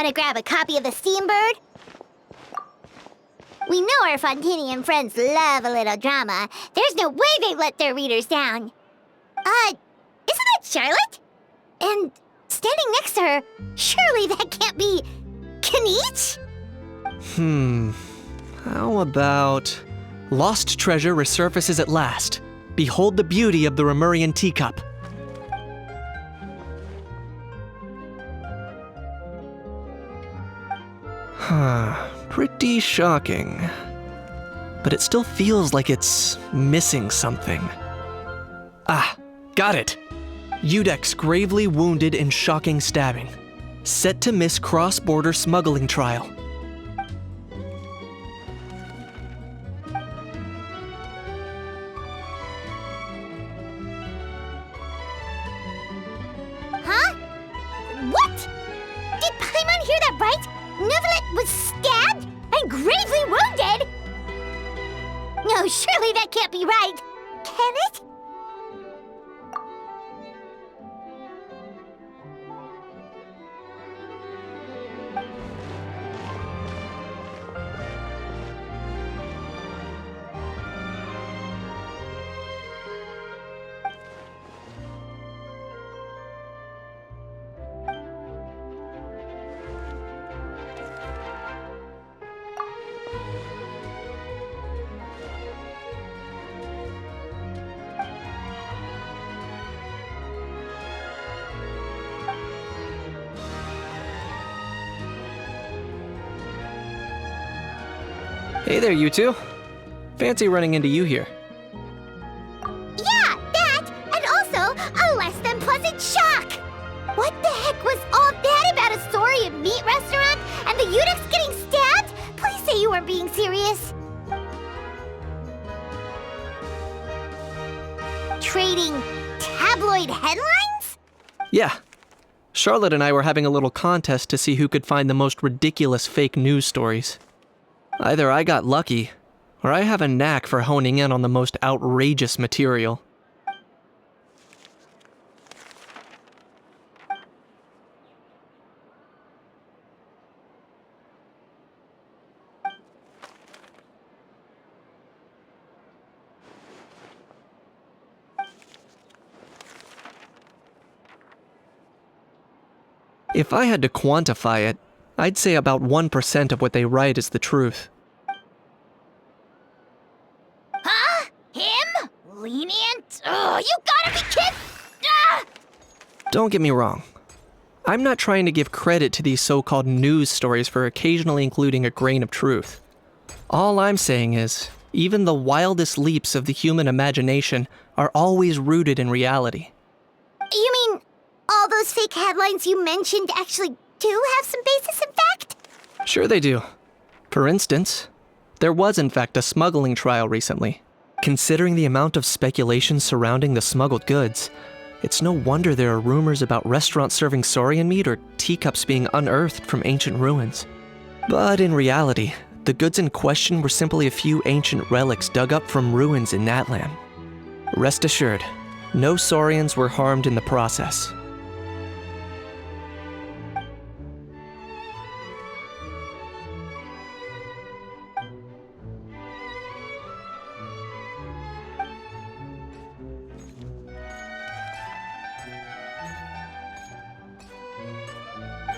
Want to grab a copy of the Steambird? We know our Fontanian friends love a little drama. There's no way they'd let their readers down. Isn't that Charlotte? And standing next to her, surely that can't be Kaniche? How about... Lost treasure resurfaces at last. Behold the beauty of the Remurian teacup. Pretty shocking. But it still feels like it's missing something. Ah, got it! Udex gravely wounded in shocking stabbing. Set to miss cross-border smuggling trial. Huh? What? Did Paimon hear that right? Neuvillette was stabbed and gravely wounded? No, surely that can't be right. Can it? Hey there, you two. Fancy running into you here. Yeah, that, and also a less than pleasant shock. What the heck was all that about a Saurian meat restaurant and the Udex getting stabbed? Please say you weren't being serious. Trading tabloid headlines? Yeah. Charlotte and I were having a little contest to see who could find the most ridiculous fake news stories. Either I got lucky, or I have a knack for honing in on the most outrageous material. If I had to quantify it, I'd say about 1% of what they write is the truth. Huh? Him? Lenient? Oh, you gotta be kidding! Ah! Don't get me wrong. I'm not trying to give credit to these so-called news stories for occasionally including a grain of truth. All I'm saying is, even the wildest leaps of the human imagination are always rooted in reality. You mean all those fake headlines you mentioned actually do have some basis in fact? Sure they do. For instance, there was in fact a smuggling trial recently. Considering the amount of speculation surrounding the smuggled goods, it's no wonder there are rumors about restaurants serving saurian meat or teacups being unearthed from ancient ruins. But in reality, the goods in question were simply a few ancient relics dug up from ruins in Natlan. Rest assured, no saurians were harmed in the process.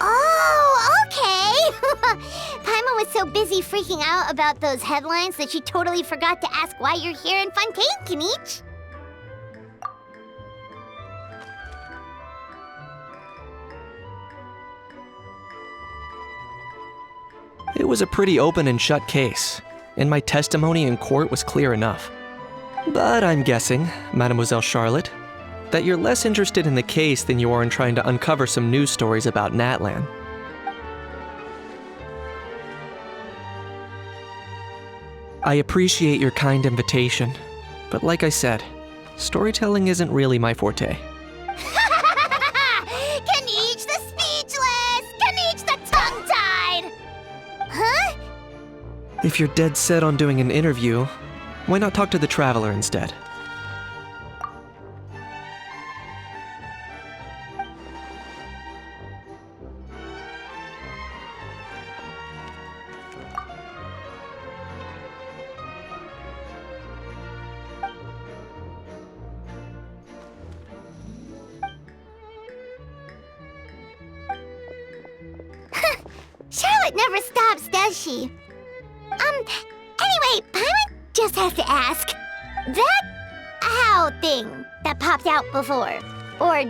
Oh, okay! Paimon was so busy freaking out about those headlines that she totally forgot to ask why you're here in Fontaine, Kaniche. It was a pretty open and shut case, and my testimony in court was clear enough. But I'm guessing, Mademoiselle Charlotte, that you're less interested in the case than you are in trying to uncover some news stories about Natlan. I appreciate your kind invitation, but like I said, storytelling isn't really my forte. Kaniche the speechless! Kaniche the tongue-tied! Huh? If you're dead set on doing an interview, why not talk to the Traveler instead? Charlotte never stops, does she? Anyway, Paimon just has to ask. That how thing that popped out before, or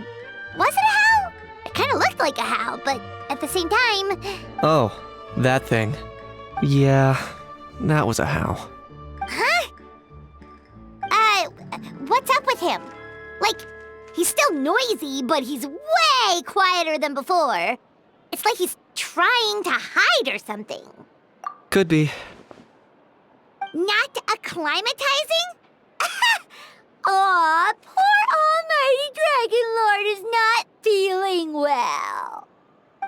was it a how? It kind of looked like a how, but at the same time... Oh, that thing. Yeah, that was a how. Huh? What's up with him? Like, he's still noisy, but he's way quieter than before. It's like he's trying to hide or something. Could be. Not acclimatizing? Aw, poor Almighty Dragon Lord is not feeling well.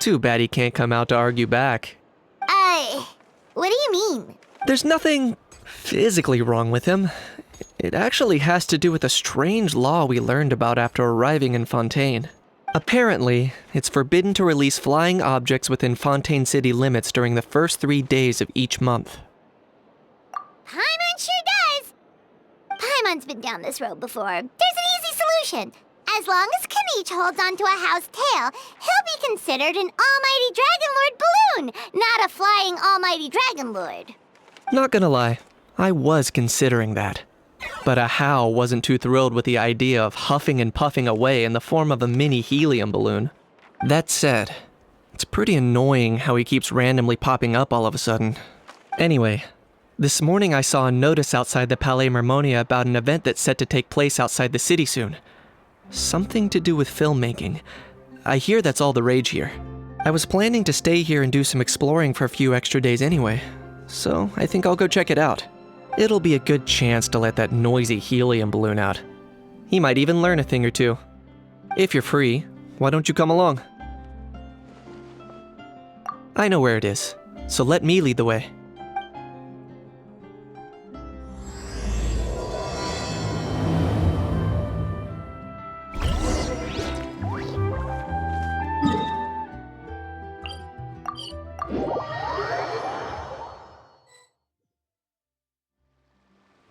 Too bad he can't come out to argue back. What do you mean? There's nothing physically wrong with him. It actually has to do with a strange law we learned about after arriving in Fontaine. Apparently, it's forbidden to release flying objects within Fontaine city limits during the first 3 days of each month. Paimon sure does. Paimon's been down this road before. There's an easy solution. As long as Kaniche holds onto a house tail, he'll be considered an Almighty Dragon Lord balloon, not a flying Almighty Dragon Lord. Not gonna lie, I was considering that. But a How wasn't too thrilled with the idea of huffing and puffing away in the form of a mini helium balloon. That said, it's pretty annoying how he keeps randomly popping up all of a sudden. Anyway, this morning I saw a notice outside the Palais Mermonia about an event that's set to take place outside the city soon. Something to do with filmmaking. I hear that's all the rage here. I was planning to stay here and do some exploring for a few extra days anyway, so I think I'll go check it out. It'll be a good chance to let that noisy helium balloon out. He might even learn a thing or two. If you're free, why don't you come along? I know where it is, so let me lead the way.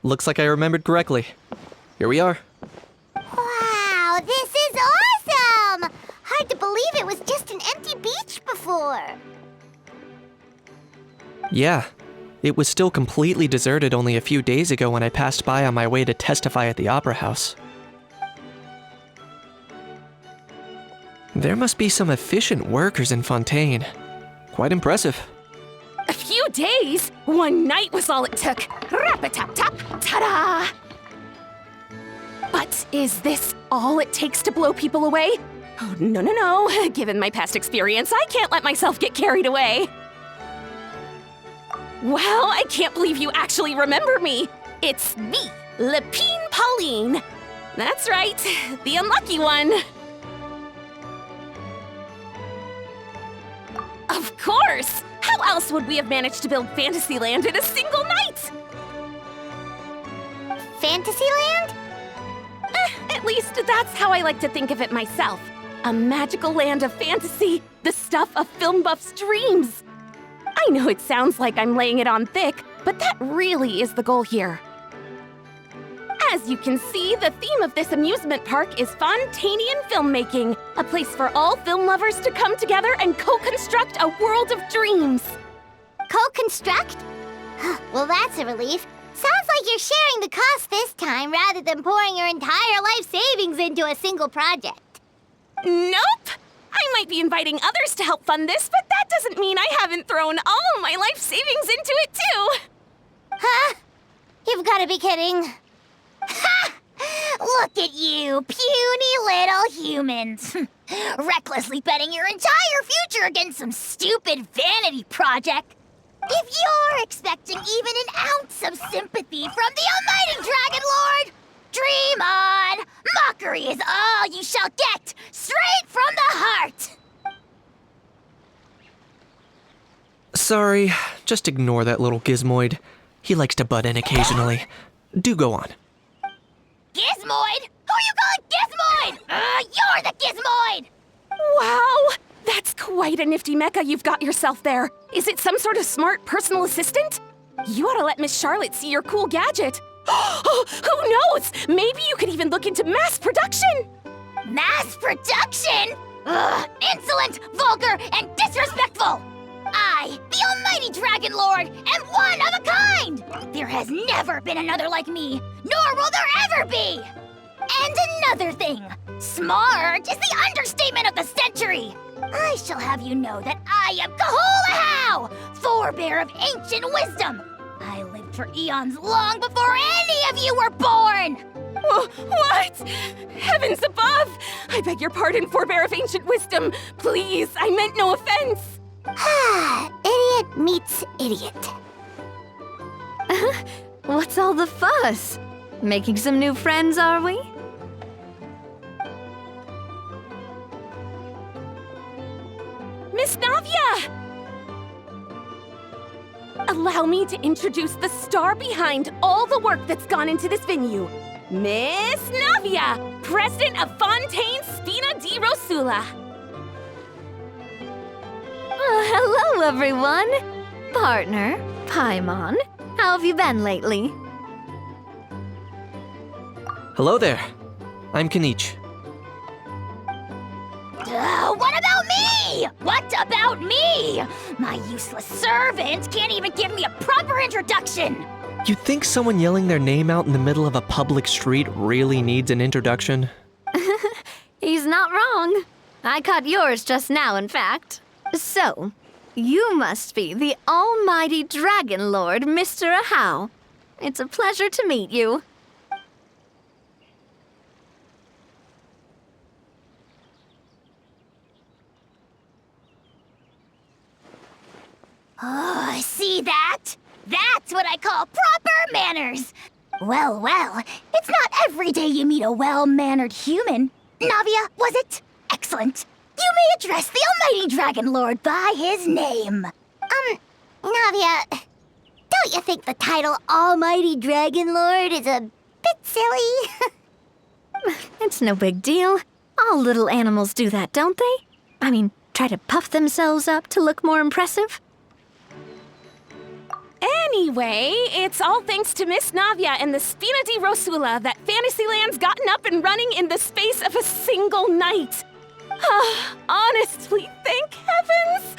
Looks like I remembered correctly. Here we are. Wow, this is awesome! Hard to believe it was just an empty beach before. Yeah, it was still completely deserted only a few days ago when I passed by on my way to testify at the Opera House. There must be some efficient workers in Fontaine. Quite impressive. A few days? One night was all it took. Rap-a-tap-tap, ta-da! But is this all it takes to blow people away? Oh, no. Given my past experience, I can't let myself get carried away. Well, I can't believe you actually remember me. It's me, Lepine Pauline. That's right, the unlucky one. Of course! How else would we have managed to build Fantasyland in a single night? Fantasyland? At least that's how I like to think of it myself. A magical land of fantasy, the stuff of film buffs' dreams. I know it sounds like I'm laying it on thick, but that really is the goal here. As you can see, the theme of this amusement park is Fontainian filmmaking, a place for all film lovers to come together and co-construct a world of dreams. Co-construct? Well, that's a relief. Sounds like you're sharing the cost this time rather than pouring your entire life savings into a single project. Nope! I might be inviting others to help fund this, but that doesn't mean I haven't thrown all my life savings into it too! Huh? You've got to be kidding. Ha! Look at you, puny little humans. Recklessly betting your entire future against some stupid vanity project. If you're expecting even an ounce of sympathy from the Almighty Dragon Lord, dream on! Mockery is all you shall get, straight from the heart! Sorry, just ignore that little gizmoid. He likes to butt in occasionally. Do go on. Gizmoid? Who you calling Gizmoid? You're the Gizmoid! Wow! That's quite a nifty mecha you've got yourself there. Is it some sort of smart personal assistant? You ought to let Miss Charlotte see your cool gadget. Who knows? Maybe you could even look into mass production. Mass production? Ugh, insolent, vulgar, and disrespectful! I, the Almighty Dragon Lord, am one of a kind! There has never been another like me, nor will there ever be! And another thing, smart is the understatement of the century! I shall have you know that I am Kahulahau, forebear of ancient wisdom! I lived for eons long before any of you were born! What? Heavens above! I beg your pardon, forebear of ancient wisdom. Please, I meant no offense. Idiot meets idiot. What's all the fuss? Making some new friends, are we? Miss Navia! Allow me to introduce the star behind all the work that's gone into this venue. Miss Navia, president of Fontaine Spina di Rosula. Hello, everyone. Partner, Paimon, how have you been lately? Hello there. I'm Kanich. What about me? What about me? My useless servant can't even give me a proper introduction. You think someone yelling their name out in the middle of a public street really needs an introduction? He's not wrong. I caught yours just now, in fact. So, you must be the almighty Dragon Lord, Mr. Ahau. It's a pleasure to meet you. Oh, see that? That's what I call proper manners. Well, it's not every day you meet a well-mannered human. Navia, was it? Excellent. You may address the Almighty Dragon Lord by his name. Navia, don't you think the title Almighty Dragon Lord is a bit silly? It's no big deal. All little animals do that, don't they? I mean, try to puff themselves up to look more impressive. Anyway, it's all thanks to Miss Navia and the Spina di Rosula that Fantasyland's gotten up and running in the space of a single night. Honestly, thank heavens!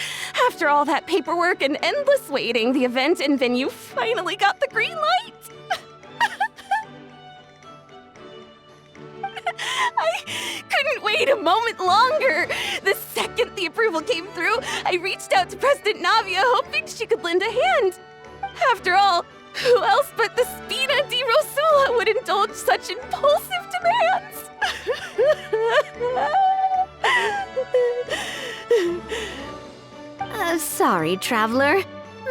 After all that paperwork and endless waiting, the event and venue finally got the green light. I couldn't wait a moment longer. The second the approval came through, I reached out to President Navia hoping she could lend a hand. After all, who else but the Spina di Rosula would indulge such impulsive demands? Sorry, traveler.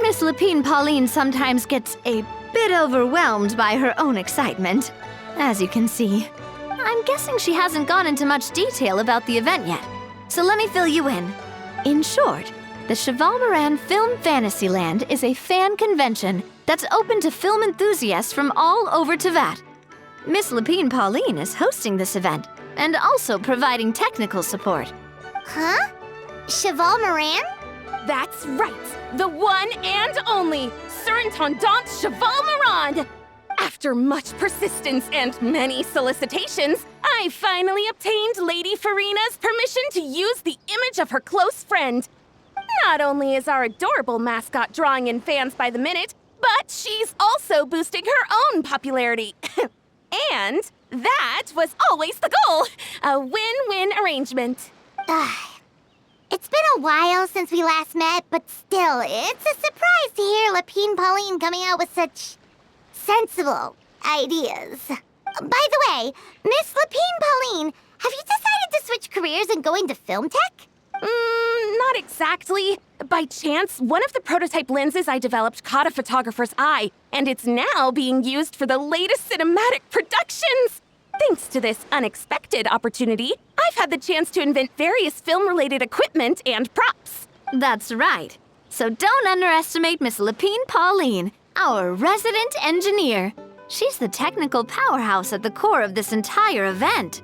Miss Lapine Pauline sometimes gets a bit overwhelmed by her own excitement. As you can see, I'm guessing she hasn't gone into much detail about the event yet. So let me fill you in. In short, the Cheval Moran Film Fantasyland is a fan convention that's open to film enthusiasts from all over Teyvat. Miss Lapine Pauline is hosting this event and also providing technical support. Huh? Cheval Moran? That's right, the one and only Surintendant Cheval Moran. After much persistence and many solicitations, I finally obtained Lady Farina's permission to use the image of her close friend. Not only is our adorable mascot drawing in fans by the minute, but she's also boosting her own popularity. And that was always the goal, a win-win arrangement. It's been a while since we last met, but still, it's a surprise to hear Lapine Pauline coming out with such sensible ideas. By the way, Miss Lapine Pauline, have you decided to switch careers and go into film tech? Not exactly. By chance, one of the prototype lenses I developed caught a photographer's eye, and it's now being used for the latest cinematic productions. Thanks to this unexpected opportunity, I've had the chance to invent various film-related equipment and props. That's right. So don't underestimate Miss Lapine Pauline, our resident engineer. She's the technical powerhouse at the core of this entire event.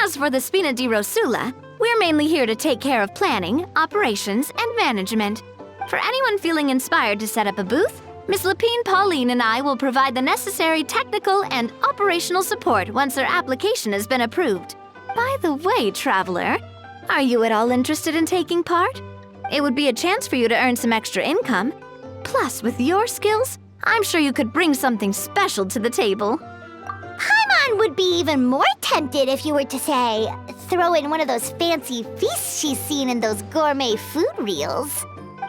As for the Spina di Rosula, we're mainly here to take care of planning, operations, and management. For anyone feeling inspired to set up a booth, Miss Lapine Pauline and I will provide the necessary technical and operational support once their application has been approved. By the way, traveler, are you at all interested in taking part? It would be a chance for you to earn some extra income. Plus, with your skills, I'm sure you could bring something special to the table. Paimon would be even more tempted if you were to, say, throw in one of those fancy feasts she's seen in those gourmet food reels.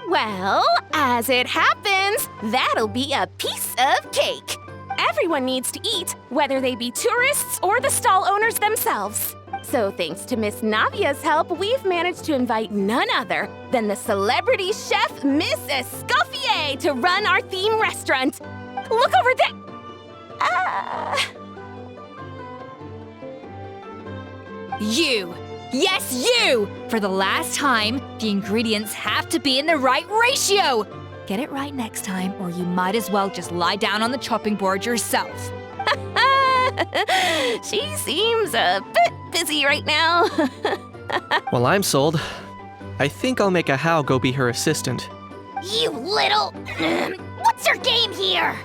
Well, as it happens, that'll be a piece of cake. Everyone needs to eat, whether they be tourists or the stall owners themselves. So thanks to Miss Navia's help, we've managed to invite none other than the celebrity chef, Miss Escoffier, to run our theme restaurant. Look over there! You! Yes, you! For the last time, the ingredients have to be in the right ratio! Get it right next time, or you might as well just lie down on the chopping board yourself. She seems a bit busy right now. Well, I'm sold. I think I'll make a Hao go be her assistant. You little... What's your game here?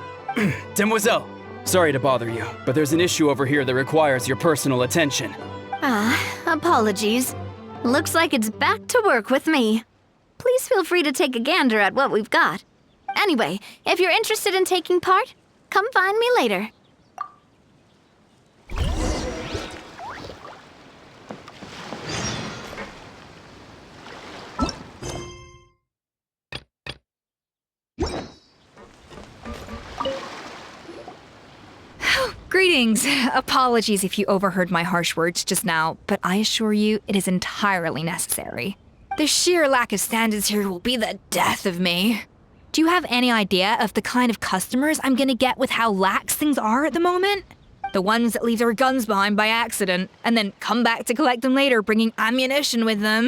Demoiselle, sorry to bother you, but there's an issue over here that requires your personal attention. Apologies. Looks like it's back to work with me. Please feel free to take a gander at what we've got. Anyway, if you're interested in taking part, come find me later. Greetings. Apologies if you overheard my harsh words just now, but I assure you it is entirely necessary. The sheer lack of standards here will be the death of me. Do you have any idea of the kind of customers I'm gonna get with how lax things are at the moment? The ones that leave their guns behind by accident and then come back to collect them later bringing ammunition with them.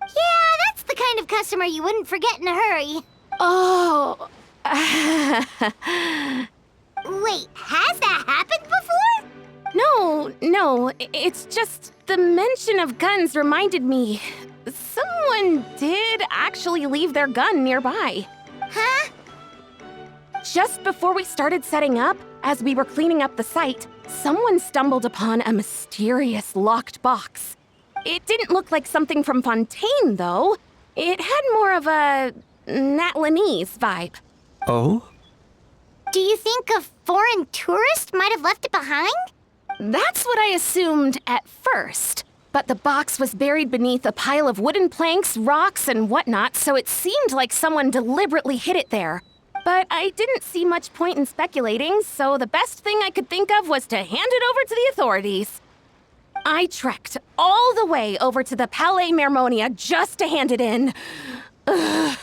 Yeah, that's the kind of customer you wouldn't forget in a hurry. Oh. Wait, has that happened before? No, it's just the mention of guns reminded me. Someone did actually leave their gun nearby. Huh? Just before we started setting up, as we were cleaning up the site, someone stumbled upon a mysterious locked box. It didn't look like something from Fontaine, though. It had more of a Natlanese vibe. Oh? Do you think a foreign tourist might have left it behind? That's what I assumed at first. But the box was buried beneath a pile of wooden planks, rocks, and whatnot, so it seemed like someone deliberately hid it there. But I didn't see much point in speculating, so the best thing I could think of was to hand it over to the authorities. I trekked all the way over to the Palais Mermonia just to hand it in. Ugh,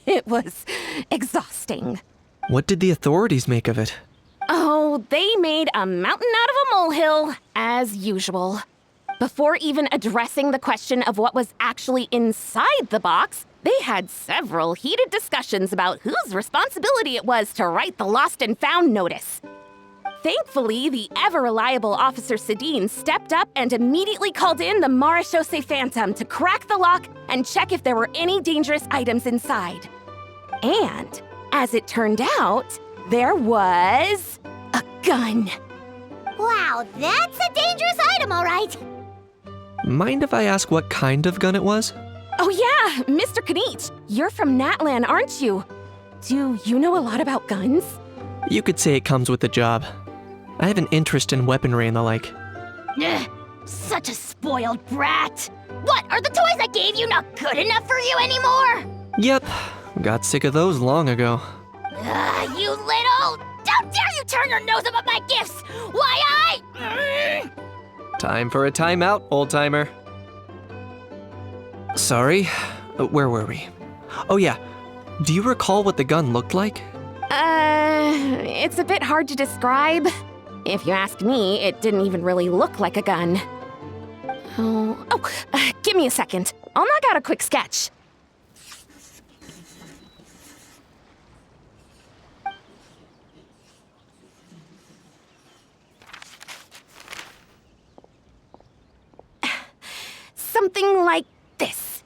it was exhausting. What did the authorities make of it? Oh, they made a mountain out of a molehill, as usual. Before even addressing the question of what was actually inside the box, they had several heated discussions about whose responsibility it was to write the lost and found notice. Thankfully, the ever-reliable Officer Sedine stepped up and immediately called in the Marechaussee Phantom to crack the lock and check if there were any dangerous items inside. And, as it turned out, there was a gun. Wow, that's a dangerous item, all right. Mind if I ask what kind of gun it was? Oh yeah, Mr. Kanich, you're from Natlan, aren't you? Do you know a lot about guns? You could say it comes with the job. I have an interest in weaponry and the like. Ugh, such a spoiled brat. What, are the toys I gave you not good enough for you anymore? Yep, got sick of those long ago. You little... How dare you turn your nose up at my gifts? Why, Time for a timeout, old-timer. Sorry, where were we? Oh yeah, do you recall what the gun looked like? It's a bit hard to describe. If you ask me, it didn't even really look like a gun. Give me a second. I'll knock out a quick sketch. Something like this.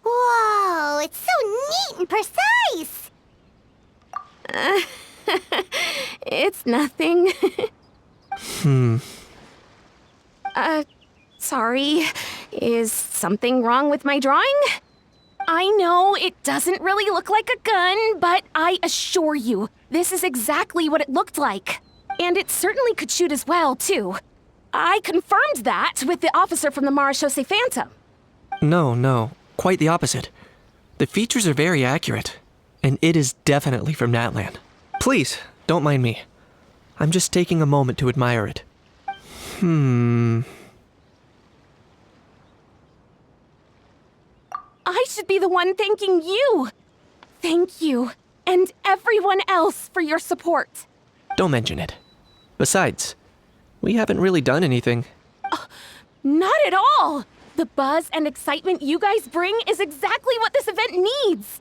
Whoa, it's so neat and precise. It's nothing. Hmm. Sorry. Is something wrong with my drawing? I know it doesn't really look like a gun, but I assure you, this is exactly what it looked like. And it certainly could shoot as well, too. I confirmed that with the officer from the Marechaussee Phantom. No, quite the opposite. The features are very accurate, and it is definitely from Natland. Please, don't mind me. I'm just taking a moment to admire it. I should be the one thanking you. Thank you, and everyone else for your support. Don't mention it. Besides, we haven't really done anything. Not at all! The buzz and excitement you guys bring is exactly what this event needs.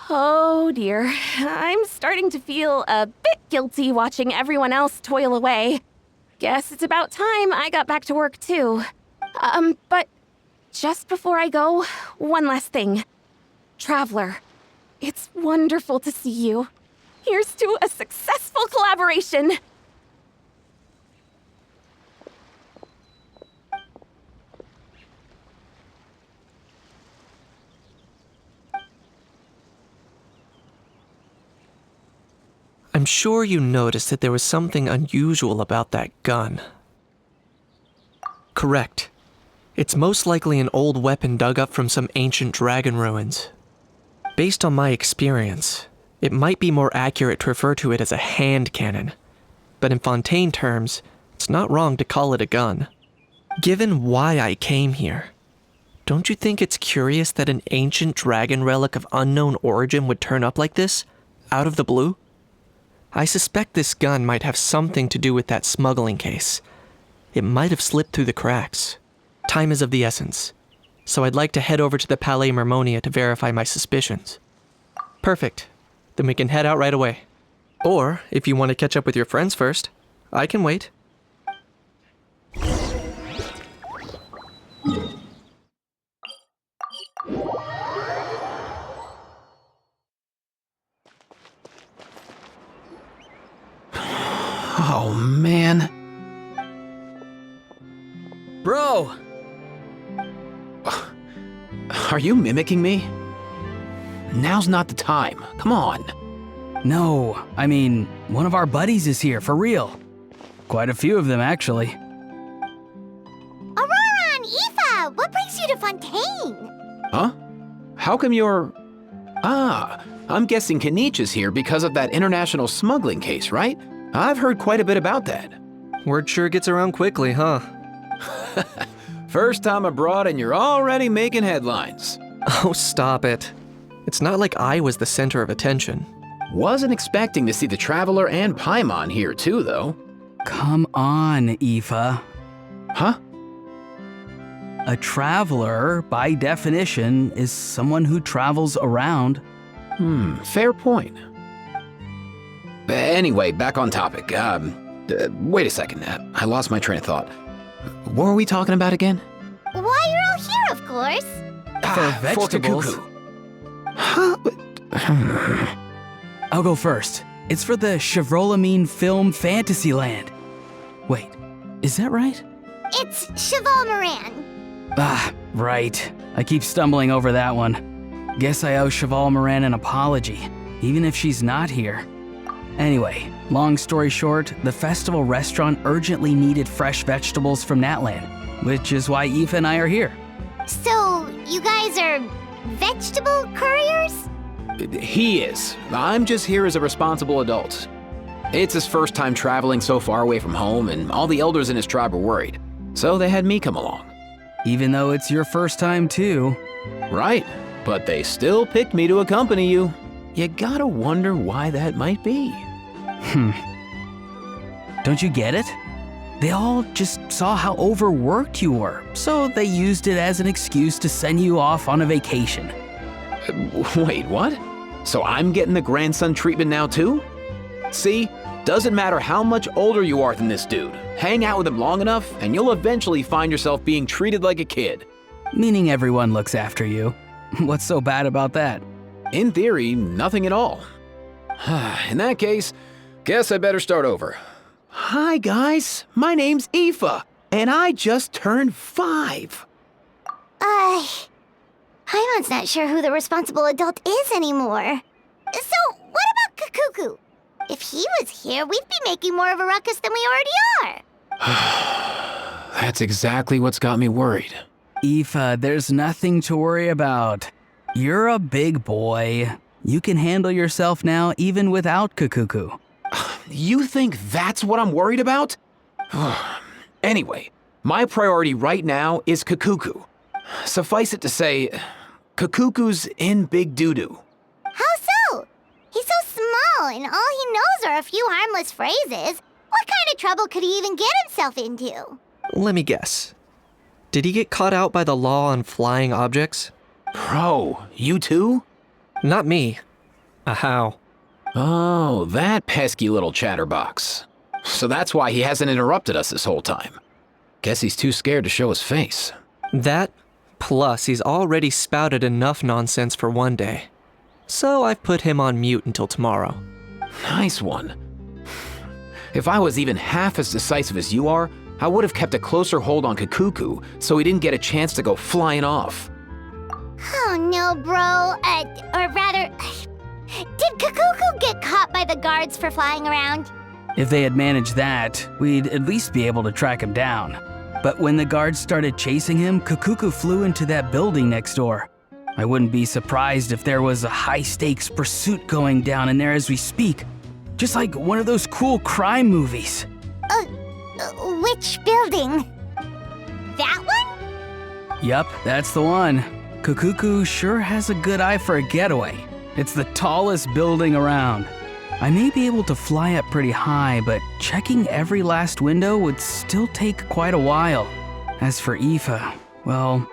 Oh dear, I'm starting to feel a bit guilty watching everyone else toil away. Guess it's about time I got back to work too. But just before I go, one last thing. Traveler, it's wonderful to see you. Here's to a successful collaboration. I'm sure you noticed that there was something unusual about that gun. Correct. It's most likely an old weapon dug up from some ancient dragon ruins. Based on my experience, it might be more accurate to refer to it as a hand cannon. But in Fontaine terms, it's not wrong to call it a gun. Given why I came here, don't you think it's curious that an ancient dragon relic of unknown origin would turn up like this, out of the blue? I suspect this gun might have something to do with that smuggling case. It might have slipped through the cracks. Time is of the essence, so I'd like to head over to the Palais Mermonia to verify my suspicions. Perfect. Then we can head out right away. Or, if you want to catch up with your friends first, I can wait. Oh, man. Bro! Are you mimicking me? Now's not the time. Come on. No, I mean, one of our buddies is here, for real. Quite a few of them, actually. Aurora and Aoife, what brings you to Fontaine? Huh? How come you're... I'm guessing Kanich is here because of that international smuggling case, right? I've heard quite a bit about that. Word sure gets around quickly, huh? First time abroad and you're already making headlines. Oh, stop it. It's not like I was the center of attention. Wasn't expecting to see the Traveler and Paimon here too, though. Come on, Aoife. Huh? A traveler, by definition, is someone who travels around. Fair point. Anyway, back on topic. Wait a second. I lost my train of thought. What were we talking about again? Why you're all here, of course. For Fork the vegetables. cuckoo. Huh? I'll go first. It's for the Chevrolamine film Fantasyland. Wait, is that right? It's Cheval Moran. Right. I keep stumbling over that one. Guess I owe Cheval Moran an apology, even if she's not here. Anyway, long story short, the festival restaurant urgently needed fresh vegetables from Natland, which is why Aoife and I are here. So, you guys are vegetable couriers? He is. I'm just here as a responsible adult. It's his first time traveling so far away from home, and all the elders in his tribe were worried. So they had me come along. Even though it's your first time too. Right, but they still picked me to accompany you. You gotta wonder why that might be. Don't you get it? They all just saw how overworked you were, so they used it as an excuse to send you off on a vacation. Wait, what? So I'm getting the grandson treatment now too? See, doesn't matter how much older you are than this dude. Hang out with him long enough, and you'll eventually find yourself being treated like a kid. Meaning everyone looks after you. What's so bad about that? In theory, nothing at all. In that case, guess I better start over. Hi guys, my name's Aoife, and I just turned 5. Paimon's not sure who the responsible adult is anymore. So, what about Kakuku? If he was here, we'd be making more of a ruckus than we already are. That's exactly what's got me worried. Aoife, there's nothing to worry about. You're a big boy. You can handle yourself now even without Kakuku. You think that's what I'm worried about? Anyway, my priority right now is Kakuku. Suffice it to say, Kakuku's in big doo-doo. How so? He's so small, and all he knows are a few harmless phrases. What kind of trouble could he even get himself into? Let me guess. Did he get caught out by the law on flying objects? Bro, you too? Not me. How? Oh, that pesky little chatterbox. So that's why he hasn't interrupted us this whole time. Guess he's too scared to show his face. That, plus he's already spouted enough nonsense for one day. So I've put him on mute until tomorrow. Nice one. If I was even half as decisive as you are, I would have kept a closer hold on Kakuku so he didn't get a chance to go flying off. Oh no, bro. Or rather, did Kakuku get caught by the guards for flying around? If they had managed that, we'd at least be able to track him down. But when the guards started chasing him, Kakuku flew into that building next door. I wouldn't be surprised if there was a high-stakes pursuit going down in there as we speak. Just like one of those cool crime movies. Which building? That one? Yup, that's the one. Kakuku sure has a good eye for a getaway. It's the tallest building around. I may be able to fly up pretty high, but checking every last window would still take quite a while. As for Aoife, well,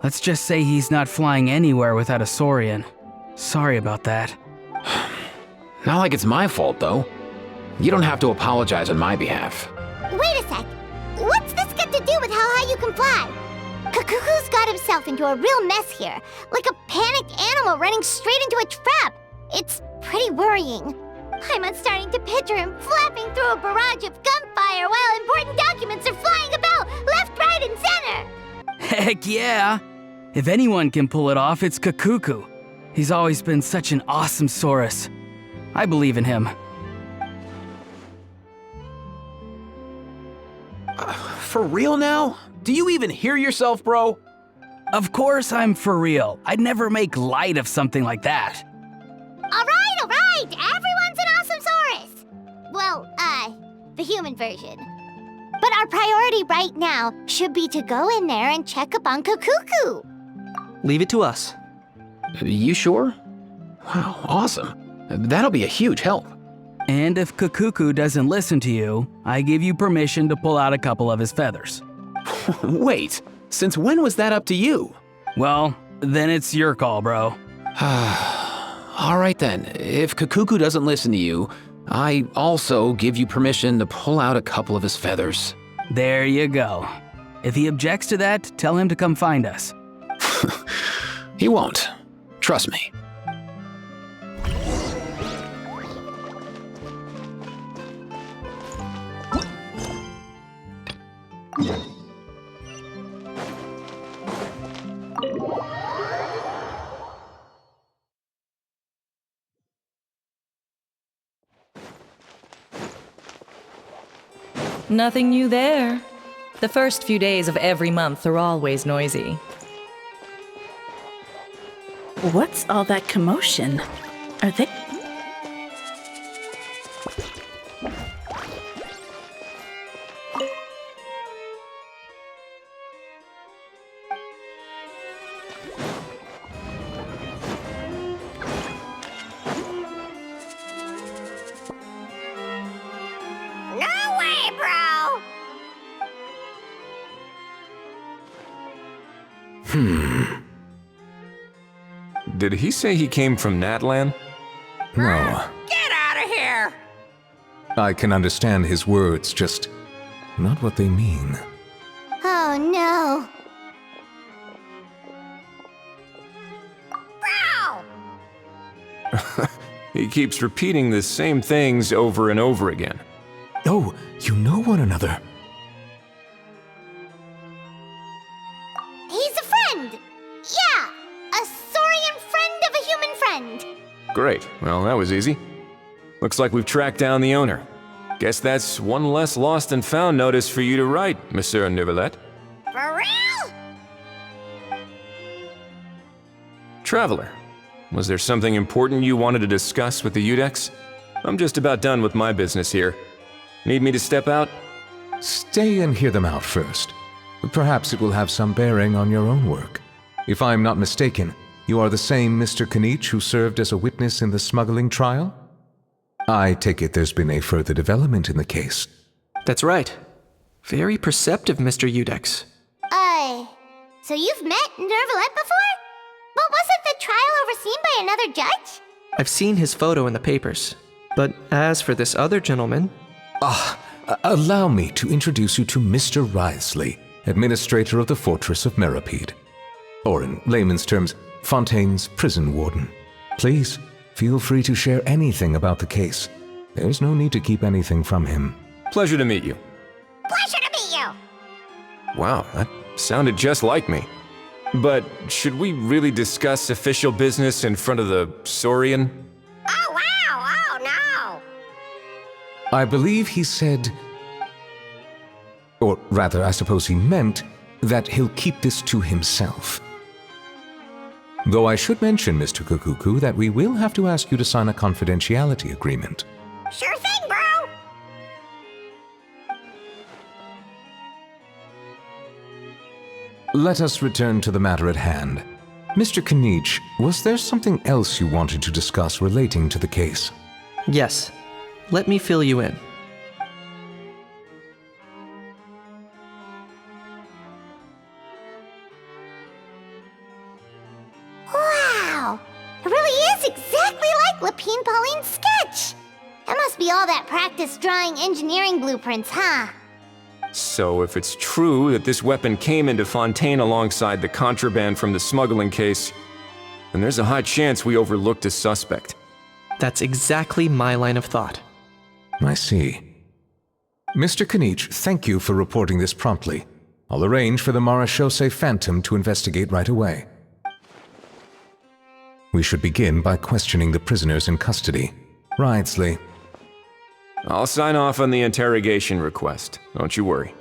let's just say he's not flying anywhere without a Saurian. Sorry about that. Not like it's my fault, though. You don't have to apologize on my behalf. Wait a sec. What's this got to do with how high you can fly? Kakuku's got himself into a real mess here, like a panicked animal running straight into a trap. It's pretty worrying. I'm starting to picture him flapping through a barrage of gunfire while important documents are flying about left, right, and center. Heck yeah! If anyone can pull it off, it's Kakuku. He's always been such an awesome Saurus. I believe in him. For real now? Do you even hear yourself, bro? Of course I'm for real. I'd never make light of something like that. All right. Everyone's an awesome Saurus. Well, the human version. But our priority right now should be to go in there and check up on Kakuku. Leave it to us. You sure? Wow, awesome. That'll be a huge help. And if Kakuku doesn't listen to you, I give you permission to pull out a couple of his feathers. Wait, since when was that up to you? Well, then it's your call, bro. All right then, if Kakuku doesn't listen to you, I also give you permission to pull out a couple of his feathers. There you go. If he objects to that, tell him to come find us. He won't. Trust me. Nothing new there. The first few days of every month are always noisy. What's all that commotion? Are they... No way, bro! Did he say he came from Natlan? No. Get out of here! I can understand his words, just not what they mean. Oh no. Bro! He keeps repeating the same things over and over again. Oh, you know one another. He's a friend! Great. Well, that was easy. Looks like we've tracked down the owner. Guess that's one less lost and found notice for you to write, Monsieur Neuvillette. For real? Traveler, was there something important you wanted to discuss with the Udex? I'm just about done with my business here. Need me to step out? Stay and hear them out first. Perhaps it will have some bearing on your own work. If I'm not mistaken, you are the same Mr. Kanich who served as a witness in the smuggling trial? I take it there's been a further development in the case. That's right. Very perceptive, Mr. Udex. So you've met Neuvillette before? But wasn't the trial overseen by another judge? I've seen his photo in the papers. But as for this other gentleman... Allow me to introduce you to Mr. Wriothesley, administrator of the Fortress of Meripede. Or in layman's terms, Fontaine's prison warden. Please, feel free to share anything about the case. There's no need to keep anything from him. Pleasure to meet you. Pleasure to meet you! Wow, that sounded just like me. But should we really discuss official business in front of the Saurian? Oh, wow! Oh, no! I believe he said, or rather, I suppose he meant, that he'll keep this to himself. Though I should mention, Mr. Kukuku, that we will have to ask you to sign a confidentiality agreement. Sure thing, bro! Let us return to the matter at hand. Mr. Kanich, was there something else you wanted to discuss relating to the case? Yes. Let me fill you in. Wow! It really is exactly like Lapine Pauline's sketch! That must be all that practice drawing engineering blueprints, huh? So if it's true that this weapon came into Fontaine alongside the contraband from the smuggling case, then there's a high chance we overlooked a suspect. That's exactly my line of thought. I see. Mr. Kanich, thank you for reporting this promptly. I'll arrange for the Marechaussee Phantom to investigate right away. We should begin by questioning the prisoners in custody. Wriothesley. I'll sign off on the interrogation request, don't you worry.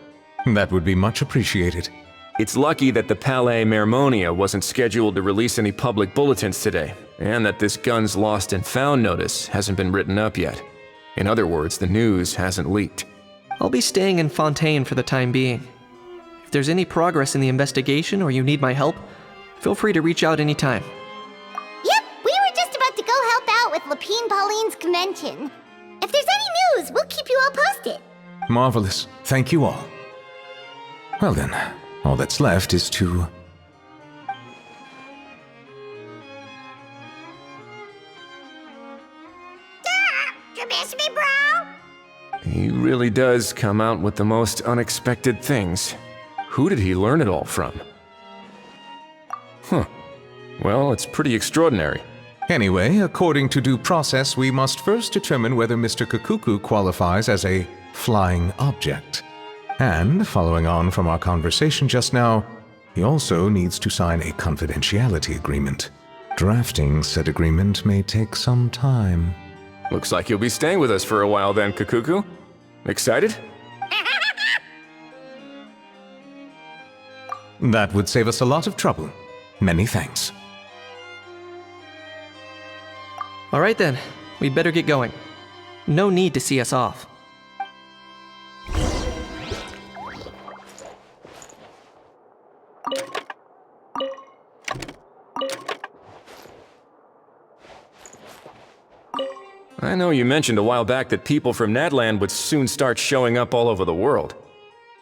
That would be much appreciated. It's lucky that the Palais Mermonia wasn't scheduled to release any public bulletins today, and that this gun's lost and found notice hasn't been written up yet. In other words, the news hasn't leaked. I'll be staying in Fontaine for the time being. If there's any progress in the investigation or you need my help, feel free to reach out anytime. Yep, we were just about to go help out with Lapine Pauline's convention. If there's any news, we'll keep you all posted. Marvelous. Thank you all. Well then, all that's left is to... You miss me, bro? He really does come out with the most unexpected things. Who did he learn it all from? Huh. Well, it's pretty extraordinary. Anyway, according to due process, we must first determine whether Mr. Kukuku qualifies as a flying object. And, following on from our conversation just now, he also needs to sign a confidentiality agreement. Drafting said agreement may take some time. Looks like you'll be staying with us for a while then, Kukuku. Excited? That would save us a lot of trouble. Many thanks. All right then, we'd better get going. No need to see us off. I know you mentioned a while back that people from Nadland would soon start showing up all over the world.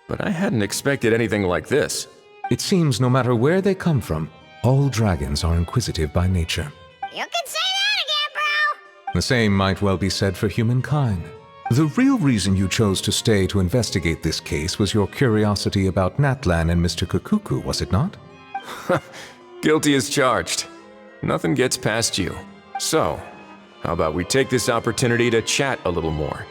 But I hadn't expected anything like this. It seems no matter where they come from, all dragons are inquisitive by nature. You can say that again, bro! The same might well be said for humankind. The real reason you chose to stay to investigate this case was your curiosity about Natlan and Mr. Kukuku, was it not? Guilty as charged. Nothing gets past you. So, how about we take this opportunity to chat a little more?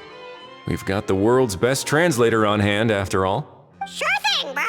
We've got the world's best translator on hand, after all. Sure thing, bro!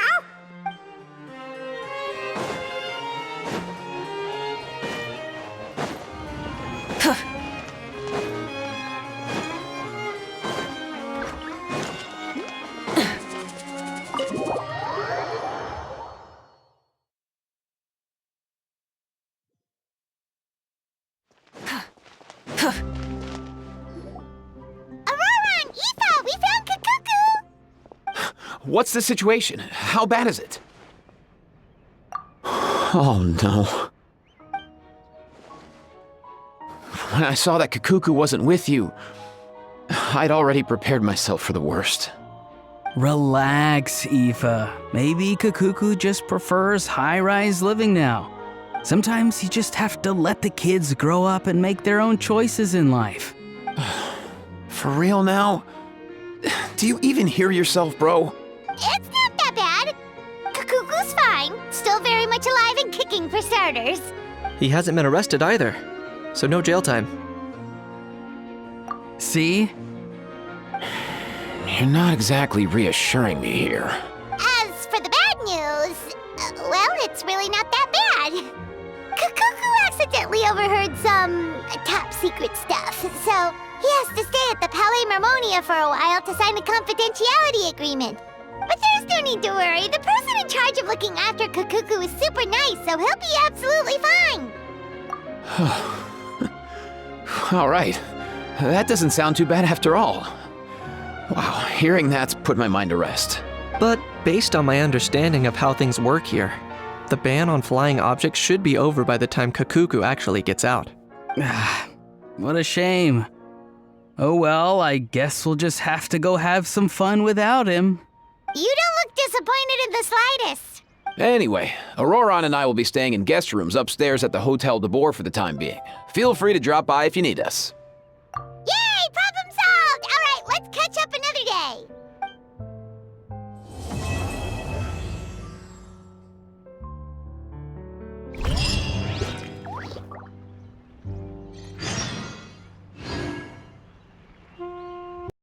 What's the situation? How bad is it? Oh no. When I saw that Kakuku wasn't with you, I'd already prepared myself for the worst. Relax, Aoife. Maybe Kakuku just prefers high-rise living now. Sometimes you just have to let the kids grow up and make their own choices in life. For real now? Do you even hear yourself, bro? It's not that bad. Kakuku's fine. Still very much alive and kicking for starters. He hasn't been arrested either, so no jail time. See? You're not exactly reassuring me here. As for the bad news, well, it's really not that bad. Kakuku accidentally overheard some top secret stuff, so he has to stay at the Palais Mermonia for a while to sign a confidentiality agreement. But there's no need to worry. The person in charge of looking after Kakuku is super nice, so he'll be absolutely fine. All right. That doesn't sound too bad after all. Wow, hearing that's put my mind to rest. But based on my understanding of how things work here, the ban on flying objects should be over by the time Kakuku actually gets out. What a shame. Oh well, I guess we'll just have to go have some fun without him. You don't look disappointed in the slightest. Anyway, Auroron and I will be staying in guest rooms upstairs at the Hotel de Boer for the time being. Feel free to drop by if you need us.